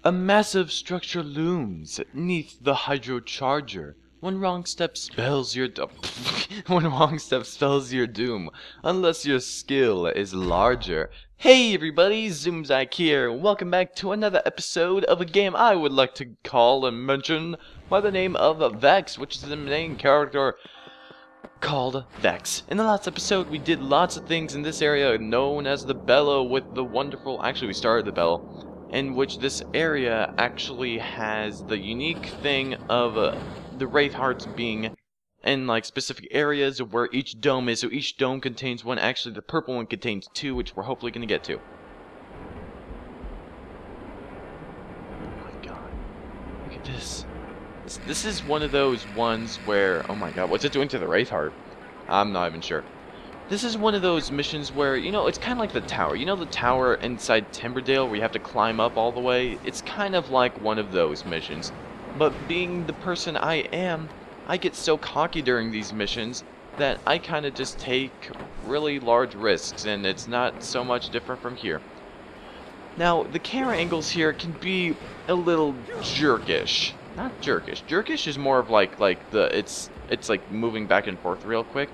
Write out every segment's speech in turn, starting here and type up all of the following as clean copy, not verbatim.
A massive structure looms neath the hydrocharger. One wrong step spells your one wrong step spells your doom, unless your skill is larger. Hey everybody, ZoomZike here. Welcome back to another episode of a game I would like to call and mention by the name of Vexx, which is the main character called Vexx. In the last episode, we did lots of things in this area known as the Bellow with the wonderful... Actually, we started the Bellow, in which this area actually has the unique thing of the Wraith Hearts being in like specific areas of where each dome is. So each dome contains one. Actually, the purple one contains two, which we're hopefully going to get to. Oh my god. Look at this. This is one of those ones where... Oh my god, what's it doing to the Wraith Heart? I'm not even sure. This is one of those missions where, you know, it's kind of like the tower. You know the tower inside Timberdale where you have to climb up all the way? It's kind of like one of those missions. But being the person I am, I get so cocky during these missions that I kind of just take really large risks, and it's not so much different from here. Now, the camera angles here can be a little jerkish. Not jerkish. Jerkish is more of like it's like moving back and forth real quick.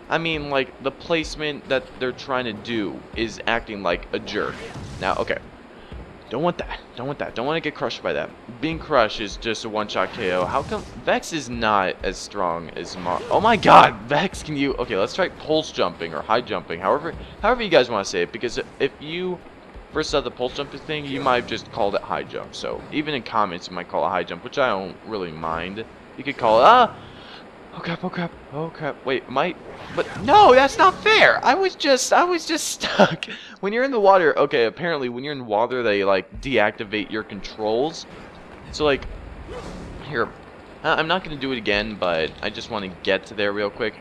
I mean, like, the placement that they're trying to do is acting like a jerk. Now, okay. Don't want that. Don't want that. Don't want to get crushed by that. Being crushed is just a one-shot KO. How come Vexx is not as strong as Oh my god! Vexx, can you... Okay, let's try pulse jumping or high jumping. However you guys want to say it. Because if you first saw the pulse jumping thing, you might have just called it high jump. So, even in comments, you might call it high jump, which I don't really mind. You could call it... Oh crap, oh crap, oh crap. Wait, but no, that's not fair. I was just stuck. When you're in the water, okay, apparently when you're in water, they like deactivate your controls. So like, here, I'm not going to do it again, but I just want to get to there real quick.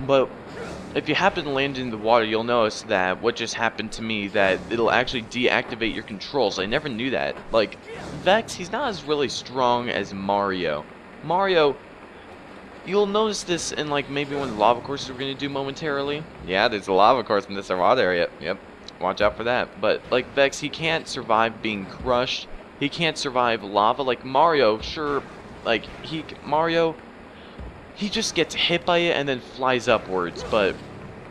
But if you happen to land in the water, you'll notice that what just happened to me, that it'll actually deactivate your controls. I never knew that. Like, Vexx, he's not as really strong as Mario. You'll notice this in like maybe one of the lava courses we're going to do momentarily. Yeah, there's a lava course in this water area. Yep, watch out for that. But like Vexx, he can't survive being crushed. He can't survive lava. Like Mario, sure, like Mario, he just gets hit by it and then flies upwards, but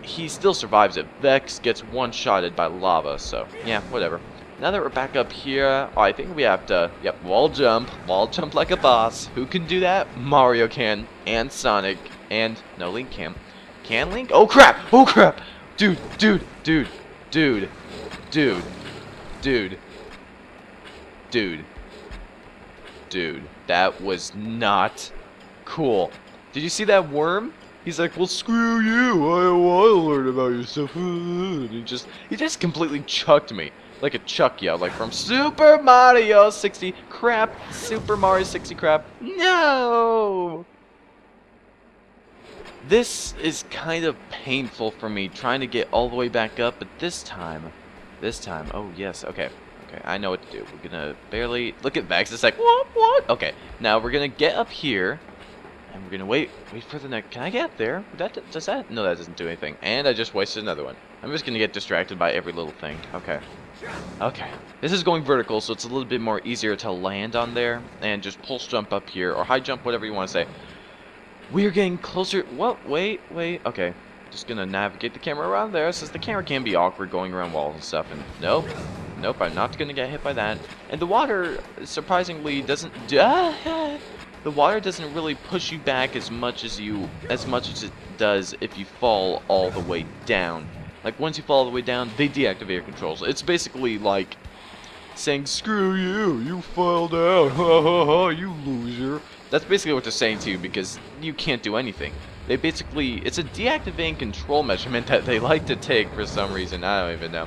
he still survives it. Vexx gets one-shotted by lava, so yeah, whatever. Now that we're back up here, I think we have to, yep, wall jump like a boss. Who can do that? Mario can, and Sonic, and, no, Link can. Can Link? Oh crap, oh crap! Dude, that was not cool. Did you see that worm? He's like, well, screw you, I want to learn about yourself. He just completely chucked me. Like a chuck yell, like from Super Mario 60 crap. Super Mario 60 crap. No! This is kind of painful for me, trying to get all the way back up, but this time, oh yes, okay, I know what to do. We're gonna barely, look at Vexx, it's like, what? Okay, now we're gonna get up here, and we're gonna wait for the next, can I get up there? Does that? No, that doesn't do anything, and I just wasted another one. I'm just gonna get distracted by every little thing, okay. Okay, this is going vertical, so it's a little bit more easier to land on there and just pulse jump up here, or high jump, whatever you want to say. We're getting closer. What? Wait. Okay, just gonna navigate the camera around there, since the camera can be awkward going around walls and stuff. And nope, I'm not gonna get hit by that. And the water, surprisingly, doesn't. The water doesn't really push you back as much as it does if you fall all the way down. Like, once you fall all the way down, they deactivate your controls. It's basically like saying, screw you, you fell down, ha ha ha, you loser. That's basically what they're saying to you, because you can't do anything. They basically, it's a deactivating control measurement that they like to take for some reason, I don't even know.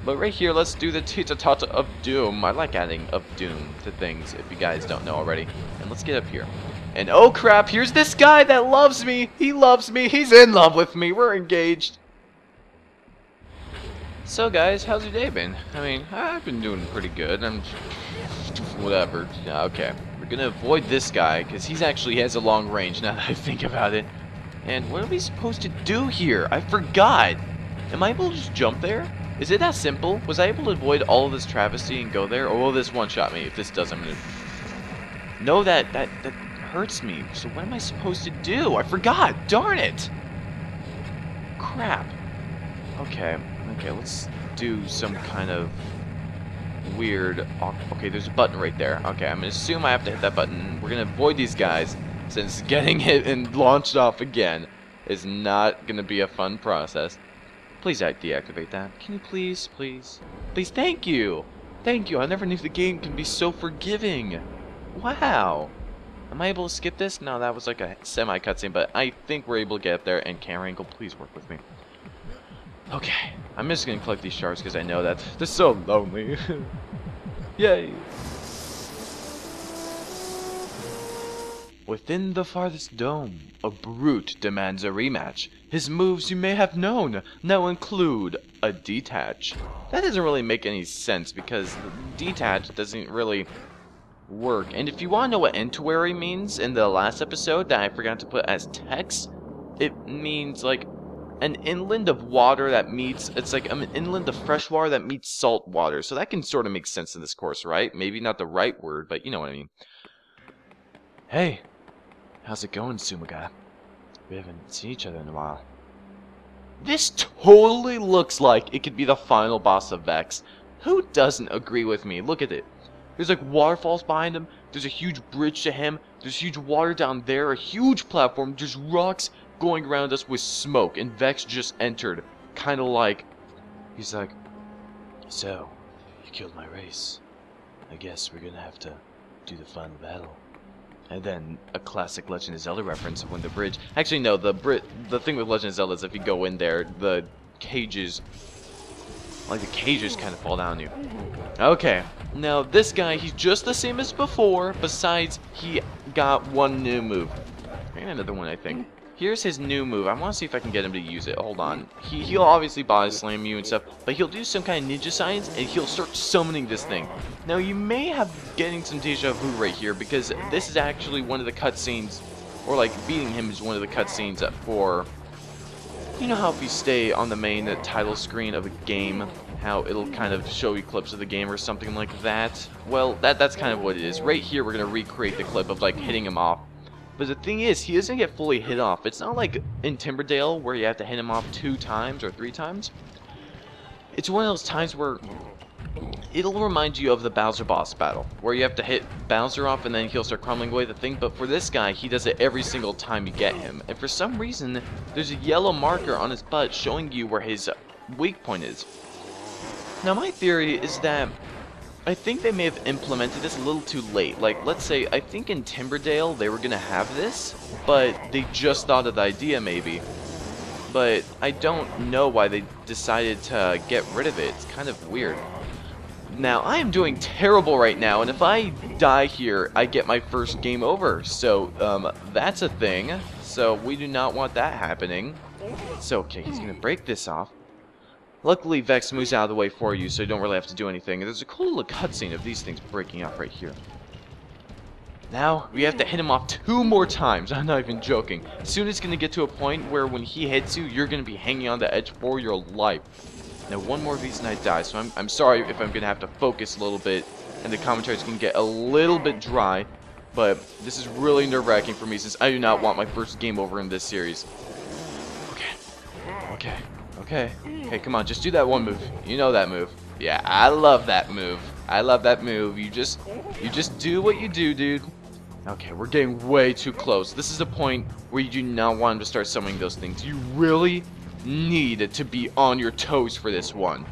But right here, let's do the Tita-Tata of Doom. I like adding of Doom to things, if you guys don't know already. And let's get up here. And oh crap, here's this guy that loves me. He loves me, he's in love with me, we're engaged. So guys, how's your day been? I mean, I've been doing pretty good. Whatever. Okay, we're gonna avoid this guy because he actually has a long range. Now that I think about it. And what are we supposed to do here? I forgot. Am I able to just jump there? Is it that simple? Was I able to avoid all of this travesty and go there? Or will this one-shot me? If this does, I'm gonna... No, that hurts me. So what am I supposed to do? I forgot! Darn it! Crap. Okay, let's do some kind of weird... Okay, there's a button right there. Okay, I'm gonna assume I have to hit that button. We're gonna avoid these guys, since getting hit and launched off again is not gonna be a fun process. Please deactivate that. Can you please? Please, thank you! Thank you, I never knew the game can be so forgiving. Wow! Am I able to skip this? No, that was like a semi-cutscene, but I think we're able to get up there, and Camera Angle, please work with me. Okay, I'm just gonna collect these shards because I know that they're so lonely. Yay! Within the farthest dome, a brute demands a rematch. His moves you may have known now include a detach. That doesn't really make any sense because the detach doesn't really work. And if you want to know what entuary means in the last episode that I forgot to put as text, it means like an inland of water that meets, it's like an inland of fresh water that meets salt water. So that can sort of make sense in this course, right? Maybe not the right word, but you know what I mean. Hey, how's it going, Sumo guy? We haven't seen each other in a while. This totally looks like it could be the final boss of Vexx. Who doesn't agree with me? Look at it. There's like waterfalls behind him. There's a huge bridge to him. There's huge water down there. A huge platform. There's rocks going around us with smoke. And Vexx just entered. Kind of like... He's like... So, you killed my race. I guess we're gonna have to do the final battle. And then a classic Legend of Zelda reference when the bridge... Actually, no, the thing with Legend of Zelda is if you go in there, the cages... Like, the cages kind of fall down on you. Okay, now this guy, he's just the same as before, besides he got one new move. And another one, I think. Here's his new move. I want to see if I can get him to use it. Hold on. He'll obviously body slam you and stuff, but he'll do some kind of ninja science, and he'll start summoning this thing. Now, you may have getting some deja vu right here, because this is actually one of the cutscenes, or like, beating him is one of the cutscenes for... You know how if you stay on the main title screen of a game, how it'll kind of show you clips of the game or something like that? Well, that's kind of what it is. Right here, we're going to recreate the clip of, like, hitting him off. But the thing is, he doesn't get fully hit off. It's not like in Timberdale, where you have to hit him off 2 times or 3 times. It's one of those times where it'll remind you of the Bowser boss battle, where you have to hit Bowser off and then he'll start crumbling away the thing. But for this guy, he does it every single time you get him. And for some reason, there's a yellow marker on his butt showing you where his weak point is. Now, my theory is that I think they may have implemented this a little too late. Like, let's say, I think in Timberdale they were going to have this, but they just thought of the idea maybe. But I don't know why they decided to get rid of it. It's kind of weird. Now, I am doing terrible right now, and if I die here, I get my first game over. So, that's a thing. So, we do not want that happening. So, okay, he's going to break this off. Luckily, Vexx moves out of the way for you, so you don't really have to do anything. There's a cool little cutscene of these things breaking off right here. Now, we have to hit him off 2 more times. I'm not even joking. Soon it's going to get to a point where when he hits you, you're going to be hanging on the edge for your life. Now, 1 more of these and I die, so I'm sorry if I'm going to have to focus a little bit, and the commentaries can get a little bit dry, but this is really nerve-wracking for me since I do not want my first game over in this series. Okay, come on, just do that one move. You know that move. Yeah, I love that move. You just do what you do, dude. Okay, we're getting way too close. This is a point where you do not want him to start summoning those things. You really need to be on your toes for this one.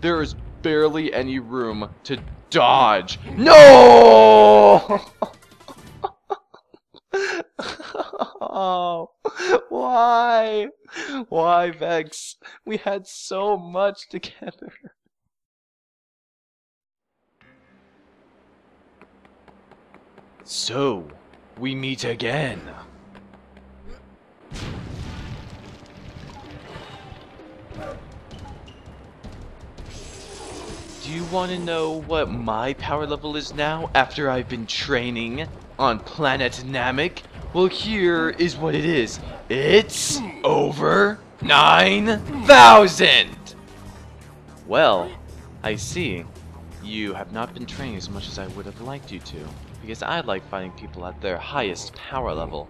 There is barely any room to dodge. No! Oh, why? Why, Vexx? We had so much together. So, we meet again. Do you want to know what my power level is now after I've been training on planet Namek? Well, here is what it is. It's over 9,000! Well, I see. You have not been training as much as I would have liked you to, because I like fighting people at their highest power level.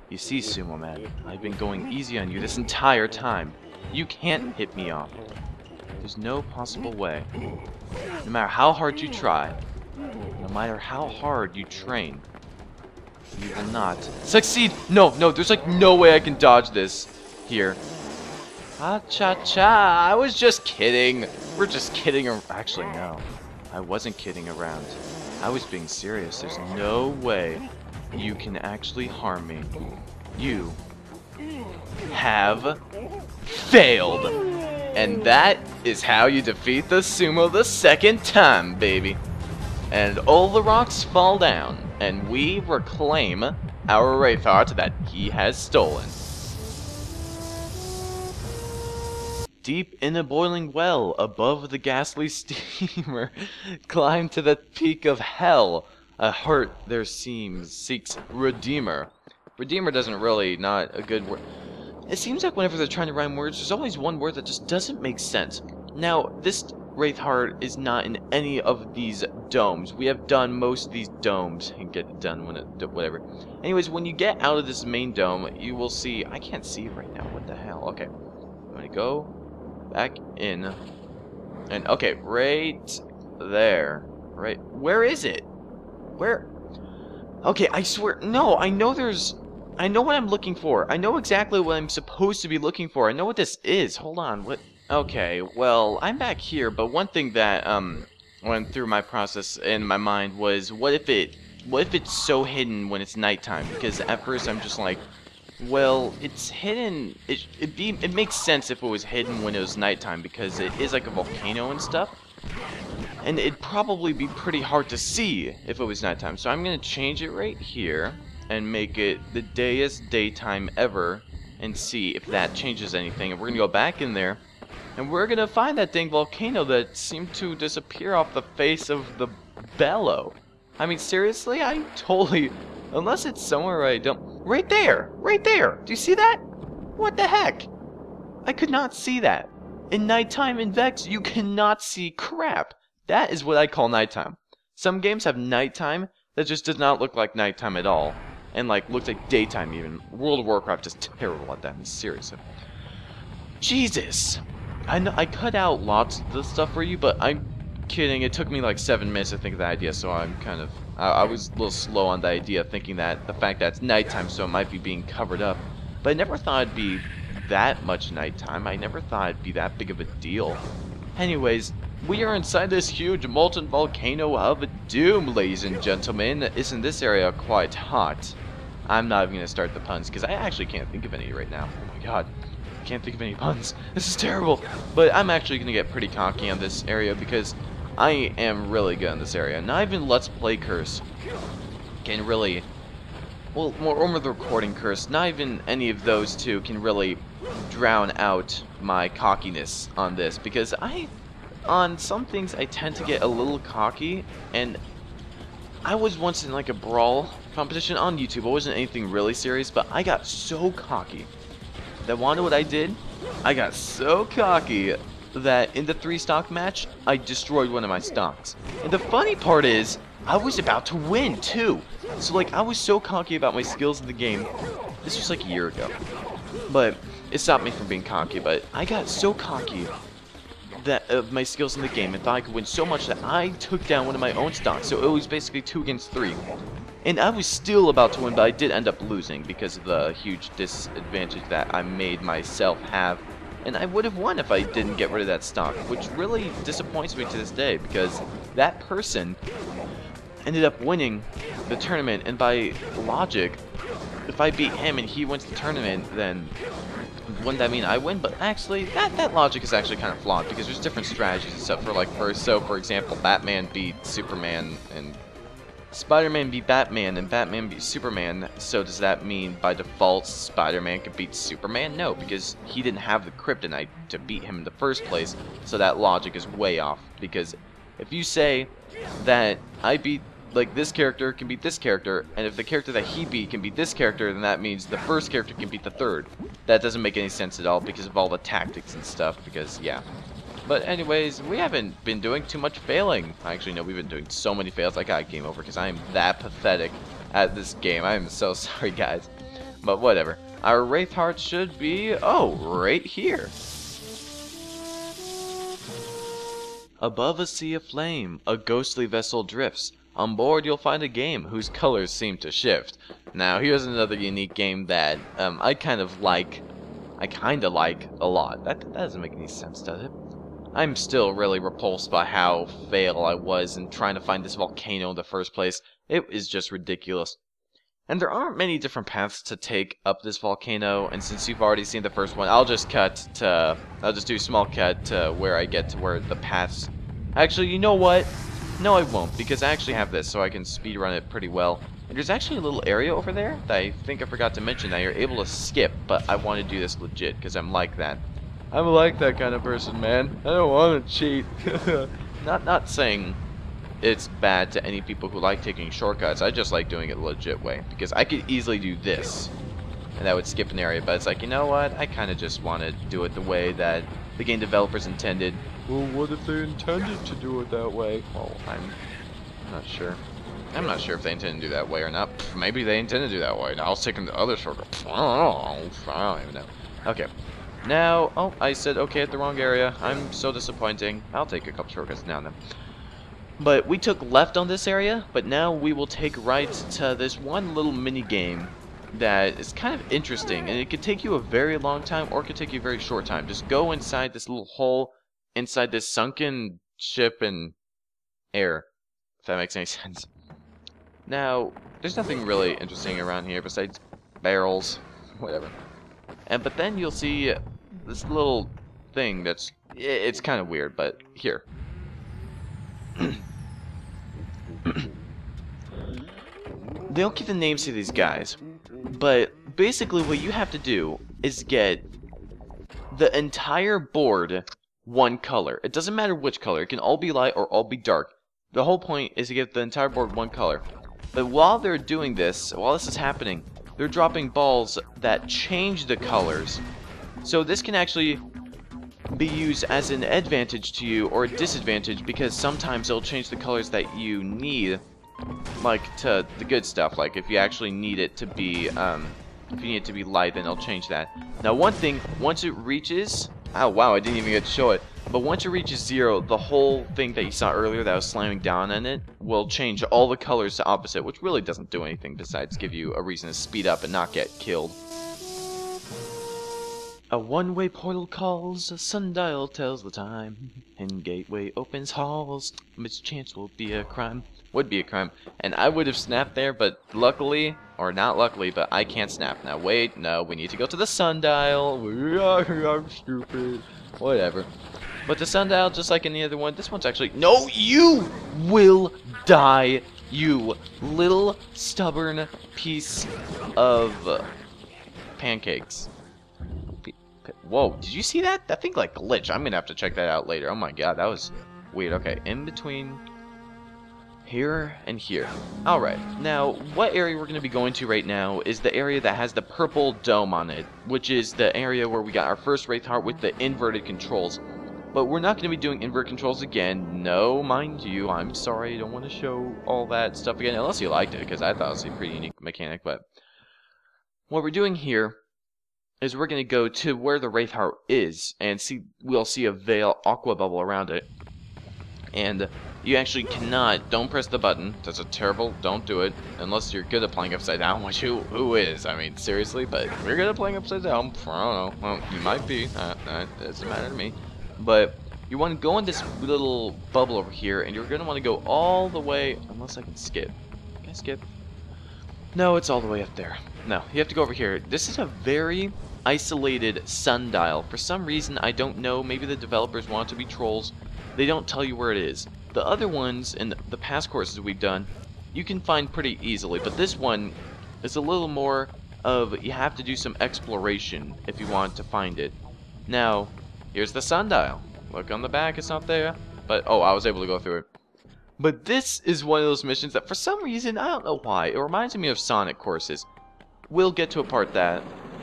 You see, Sumo Man, I've been going easy on you this entire time. You can't hit me off. There's no possible way. No matter how hard you try, no matter how hard you train, you will not succeed. No, there's like no way I can dodge this here. Ha-cha-cha, I was just kidding. We're just kidding. Actually, no. I wasn't kidding around. I was being serious. There's no way you can actually harm me. You have failed. And that is how you defeat the Sumo the second time, baby. And all the rocks fall down, and we reclaim our Wraithheart that he has stolen. Deep in a boiling well above the ghastly steamer, climb to the peak of hell. A heart there seeks Redeemer. Redeemer doesn't really, not a good word. It seems like whenever they're trying to rhyme words, there's always one word that just doesn't make sense. Now, this Wraithheart is not in any of these domes. We have done most of these domes and get it done when it, whatever. Anyways, when you get out of this main dome, you will see, I can't see right now, what the hell, okay. I'm gonna go back in, and okay, right there, right, where is it? Where? Okay, I swear, no, I know what I'm looking for. I know exactly what I'm supposed to be looking for. I know what this is. Hold on, what? Okay, well, I'm back here, but one thing that went through my process in my mind was, what if it's so hidden when it's nighttime? Because at first I'm just like, well, it's hidden. It makes sense if it was hidden when it was nighttime, because it is like a volcano and stuff. And it'd probably be pretty hard to see if it was nighttime. So I'm gonna change it right here and make it the dayest daytime ever, and see if that changes anything. And we're gonna go back in there, and we're gonna find that dang volcano that seemed to disappear off the face of the bellow. I mean, seriously, I totally, unless it's somewhere I don't, right there, do you see that? What the heck? I could not see that. In nighttime in Vexx, you cannot see crap. That is what I call nighttime. Some games have nighttime that just does not look like nighttime at all, and like looks like daytime even. World of Warcraft is terrible at that, seriously. Jesus! I know I cut out lots of the stuff for you, but I'm kidding. It took me like 7 minutes to think of the idea, so I'm kind of, I was a little slow on the idea, thinking that the fact that it's nighttime, so it might be being covered up. But I never thought it'd be that much nighttime. I never thought it'd be that big of a deal. Anyways, we are inside this huge molten volcano of doom, ladies and gentlemen. Isn't this area quite hot? I'm not even going to start the puns, because I actually can't think of any right now. Oh my god. I can't think of any puns. This is terrible. But I'm actually going to get pretty cocky on this area, because I am really good in this area. Not even Let's Play Curse can really, well, more the recording curse, not even any of those two can really drown out my cockiness on this, because on some things I tend to get a little cocky, and I was once in like a brawl competition on YouTube. It wasn't anything really serious, but I got so cocky that, wanna know what I did? I got so cocky that in the 3-stock match, I destroyed one of my stocks. And the funny part is, I was about to win too. So like, I was so cocky about my skills in the game. This was like a year ago, but it stopped me from being cocky. But I got so cocky that of my skills in the game and thought I could win so much that I took down one of my own stocks. So it was basically 2 against 3. And I was still about to win, but I did end up losing because of the huge disadvantage that I made myself have. And I would have won if I didn't get rid of that stock, which really disappoints me to this day, because that person ended up winning the tournament, and by logic, if I beat him and he wins the tournament, then wouldn't that mean I win? But actually, that logic is actually kind of flawed, because there's different strategies and stuff for, like, for example, Batman beat Superman, and Spider-Man beat Batman, and Batman beat Superman. So does that mean by default Spider-Man could beat Superman? No, because he didn't have the kryptonite to beat him in the first place. So that logic is way off, because if you say that I beat, like, this character can beat this character, and if the character that he beat can beat this character, then that means the first character can beat the third. That doesn't make any sense at all because of all the tactics and stuff, because, yeah. But anyways, we haven't been doing too much failing. Actually, no, we've been doing so many fails. I got game over because I am that pathetic at this game. I am so sorry, guys. But whatever. Our Wraith Heart should be, oh, right here. Above a sea of flame, a ghostly vessel drifts. On board, you'll find a game whose colors seem to shift. Now, here's another unique game that I kind of like a lot. That doesn't make any sense, does it? I'm still really repulsed by how fail I was in trying to find this volcano in the first place. It is just ridiculous. And there aren't many different paths to take up this volcano, and since you've already seen the first one, I'll just do a small cut to where I get to where the paths... Actually, you know what? No, I won't, because I actually have this, so I can speedrun it pretty well. And there's actually a little area over there that I think I forgot to mention that you're able to skip, but I want to do this legit, because I'm like that. I'm like that kind of person, man. I don't want to cheat. Not saying it's bad to any people who like taking shortcuts. I just like doing it the legit way, because I could easily do this, and that would skip an area, but it's like, you know what? I kind of just want to do it the way that the game developers intended. Well, what if they intended to do it that way? Well, I'm not sure. I'm not sure if they intend to do that way or not. Maybe they intend to do that way. Now, I'll take them the other shortcut. I don't even know. Okay. Now, oh, I said okay at the wrong area. I'm so disappointing. I'll take a couple shortcuts now and then. But we took left on this area, but now we will take right to this one little mini game that is kind of interesting, and it could take you a very long time or it could take you a very short time. Just go inside this little hole inside this sunken ship in air, if that makes any sense. Now, there's nothing really interesting around here besides barrels, whatever. But then you'll see this little thing that's, it's kind of weird, but here. They don't give the names to these guys, but basically what you have to do is get the entire board one color. It doesn't matter which color. It can all be light or all be dark. The whole point is to get the entire board one color. But while they're doing this, while this is happening, they're dropping balls that change the colors. So this can actually be used as an advantage to you or a disadvantage, because sometimes it'll change the colors that you need, like to the good stuff. Like if you actually need it to be if you need it to be light, then it'll change that. Now one thing, once it reaches, oh wow, I didn't even get to show it, but once it reaches 0, the whole thing that you saw earlier that was slamming down on it will change all the colors to opposite, which really doesn't do anything besides give you a reason to speed up and not get killed. A one-way portal calls, a sundial tells the time, and gateway opens halls, mischance will be a crime. Would be a crime. And I would have snapped there, but luckily, or not luckily, but I can't snap. Now wait, no, we need to go to the sundial. I'm stupid. Whatever. But the sundial, just like any other one, this one's actually... No, you will die, you little stubborn piece of pancakes. Whoa, did you see that? That thing like glitched. I'm gonna have to check that out later. Oh my god, that was weird. Okay, in between here and here. Alright, now what area we're gonna be going to right now is the area that has the purple dome on it, which is the area where we got our first Wraith Heart with the inverted controls. But we're not gonna be doing inverted controls again. No, mind you, I'm sorry, I don't want to show all that stuff again, unless you liked it, because I thought it was a pretty unique mechanic. But what we're doing here is we're going to go to where the Wraith Heart is, and we'll see a veil aqua bubble around it. And you actually cannot, don't press the button, that's a terrible, don't do it, unless you're good at playing upside down, which who is? I mean, seriously, but if you're good at playing upside down, I don't know, well, you might be, it doesn't matter to me. But you want to go in this little bubble over here, and you're going to want to go all the way, unless I can skip. Can I skip? No, it's all the way up there. No, you have to go over here. This is a very isolated sundial. For some reason, I don't know, maybe the developers want to be trolls. They don't tell you where it is. The other ones in the past courses we've done, you can find pretty easily, but this one is a little more of, you have to do some exploration if you want to find it. Now, here's the sundial. Look on the back, it's not there, but oh, I was able to go through it. But this is one of those missions that for some reason, I don't know why, it reminds me of Sonic courses. We'll get to a part that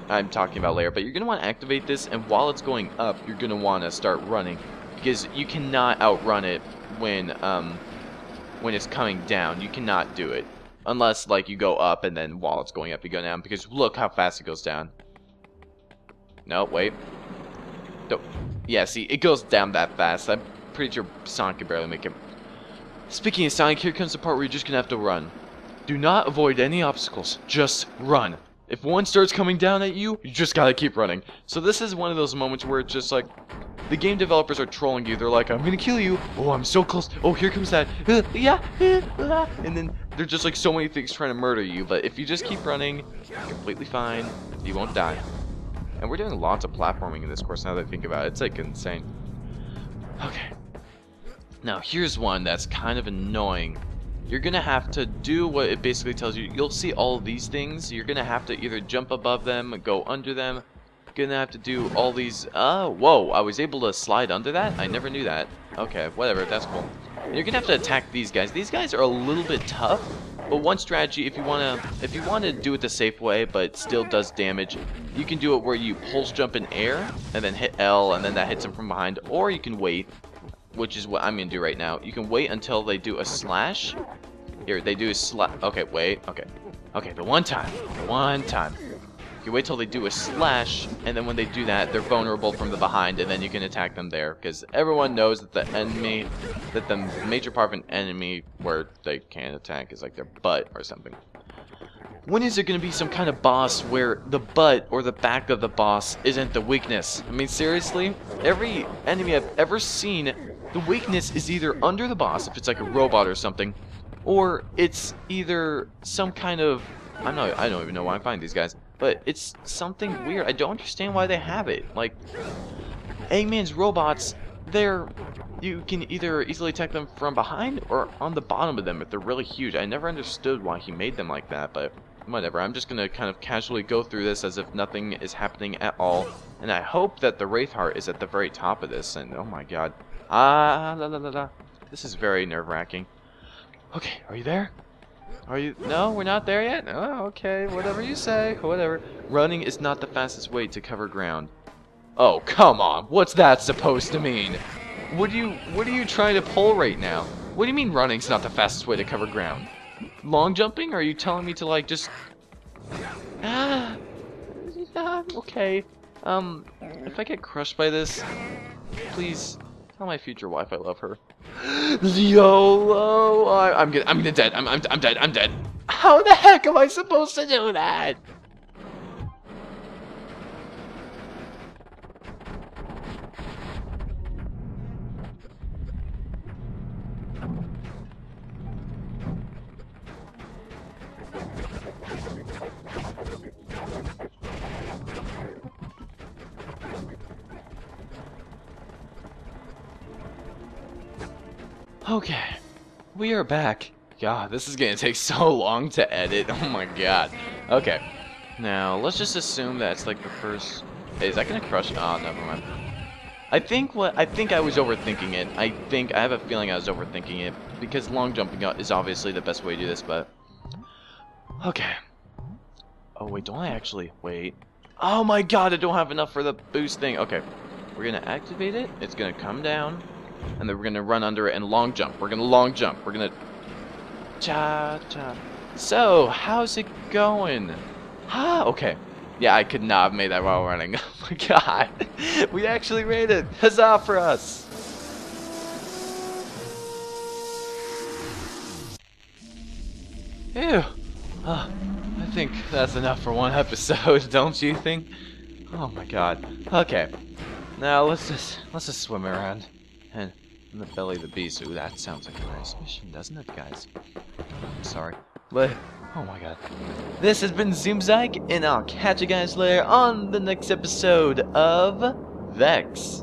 I'm talking about later, but you're going to want to activate this, and while it's going up, you're going to want to start running. because you cannot outrun it when it's coming down. You cannot do it unless like you go up and then while it's going up you go down, because look how fast it goes down. No, wait. Don't. Yeah, see, it goes down that fast. I'm pretty sure Sonic can barely make it. Speaking of Sonic, here comes the part where you're just gonna have to run. Do not avoid any obstacles. Just run. If one starts coming down at you, you just gotta keep running. So this is one of those moments where it's just like, the game developers are trolling you. They're like, I'm gonna kill you. Oh, I'm so close. Oh, here comes that. Yeah. And then there's just like so many things trying to murder you. But if you just keep running, you're completely fine. You won't die. And we're doing lots of platforming in this course now that I think about it. It's like insane. Okay. Now here's one that's kind of annoying. You're gonna have to do what it basically tells you. You'll see all of these things. You're gonna have to either jump above them, go under them. You're gonna have to do all these. Whoa! I was able to slide under that. I never knew that. Okay, whatever. That's cool. And you're gonna have to attack these guys. These guys are a little bit tough. But one strategy, if you wanna do it the safe way, but still does damage, you can do it where you pulse jump in air and then hit L, and then that hits them from behind. Or you can wait, which is what I'm gonna do right now. You can wait until they do a slash. Here, they do a slash. Okay, wait. Okay, the one time. You wait till they do a slash, and then when they do that, they're vulnerable from the behind, and then you can attack them there. Because everyone knows that the major part of an enemy where they can't attack is like their butt or something. When is there going to be some kind of boss where the butt or the back of the boss isn't the weakness? I mean, seriously? Every enemy I've ever seen, the weakness is either under the boss, if it's like a robot or something, or it's either some kind of... I don't even know why I find these guys. But it's something weird. I don't understand why they have it. Like, Eggman's robots, you can either easily attack them from behind or on the bottom of them if they're really huge. I never understood why he made them like that, but whatever. I'm just gonna kind of casually go through this as if nothing is happening at all. And I hope that the Wraith Heart is at the very top of this. And oh my god. This is very nerve-wracking. Okay, are you there? Are you? No, we're not there yet? Oh, okay, whatever you say, whatever. Running is not the fastest way to cover ground. Oh, come on, what's that supposed to mean? What are you trying to pull right now? What do you mean running's not the fastest way to cover ground? Long jumping? Or are you telling me to like just... okay. If I get crushed by this, please tell my future wife I love her. YOLO! I'm dead. I'm dead. I'm dead. How the heck am I supposed to do that? Okay, we are back. God, this is gonna take so long to edit. Oh my god. Okay, now let's just assume that it's like the first. Is that gonna crush? Oh, never mind. I think I was overthinking it. I have a feeling I was overthinking it because long jumping is obviously the best way to do this. But okay. Oh wait, don't I actually wait? Oh my god, I don't have enough for the boost thing. Okay, we're gonna activate it. It's gonna come down. And then we're gonna run under it and long jump. We're gonna long jump. We're gonna cha-cha. So, how's it going? Okay. Yeah, I could not have made that while running. Oh my god. We actually made it. Huzzah for us. Ew. I think that's enough for one episode, don't you think? Oh my god. Okay. Now let's just swim around. And in the belly of the beast. Ooh, that sounds like a nice mission, doesn't it, guys? I'm sorry. But, oh my god. This has been ZoomZike, and I'll catch you guys later on the next episode of Vexx.